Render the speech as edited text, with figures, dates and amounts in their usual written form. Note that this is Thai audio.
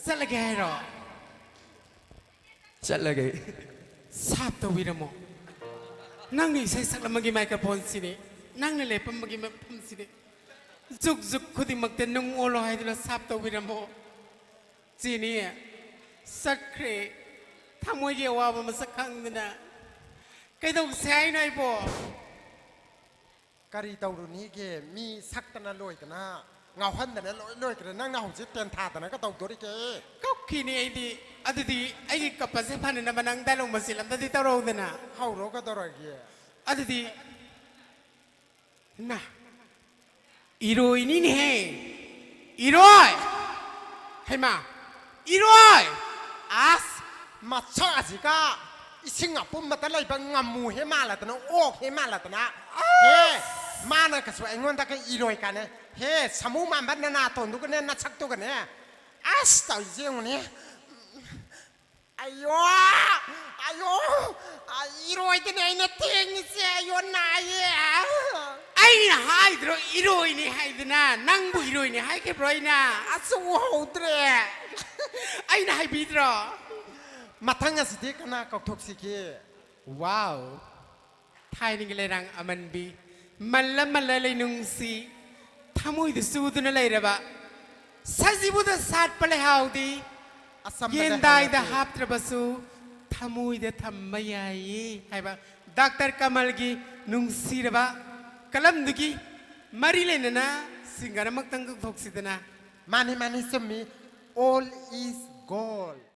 चलगे रो चलगे साप तो विरमो नंग नी से सकल मगी माइक्रोफोन सिने नंग ने लेपम मगी में फम सिने जुक जुक खुदी मगते नुंग ओलो है दिला साप तो विरमो जीनी सक्रे थमोय ये वाब मसखंग दिना कई तो सेई नहीं बोการีตาวนี้เกมีสักตนะลอยกันนะเงาหันแต่นั้นลอยกันนั่งเงาจิตเต็มถาดแต่นั้นก็ต้องตัวดิเกก็คีนี่ไอ้ดีอันดีไอ้กับปัสสาวะนี่นะมันนั่งได้ลงมาสิลำตัดที่ตะโรดนะเข้ารก็ตัวอะไรเกอันดีน่ะอีโรยนี่เนี่ยอีโรยให้มาอีโรยอาสมาชาสิก้าอีสิงห์ปุ่มมาแต่ไรบางงามูเฮมาละแต่นั้นโอกเฮมาละแต่นั้นเฮ้มานะก็สวยงอนตะกันอีโรยกันเนี่ยเฮ้สมุมันบัดนาตนดูกันเนี่ยนัดชักตัวกันเนี่ยอาสตาวเจียงวันนี้อายุอายุอีโรยที่ไหนเนี่ยเทียงนี่เสียยนนายไอ้นี่หายตัวอีโรยนี่หายตัวน่ะนั่งบุอีโรยนี่หายแค่ปล่อยน่ะอาสู้หูเตะไอ้นี่หายบีดรอมาทั้งสิทธิคณะกับทุกสิกีว้าวไทยนี่ก็เลยรังอมันบีมันละมันเลยนุ่งสีทำไมถึงสู้ตัวนั่นเลยระบะสัสิบุตรศาสตร์ไปเลยฮาวดีเย็นได้แต่ฮับตระบสูทำไมถึงทำไม่ยัยให้บะด็อกเตอร์กามัลกีนุ่งสีระบะกลัมดุกีมารีเลนนะสิงห์การมักตั้งทุกสิทธิ์นะมันนี่สมี all is gold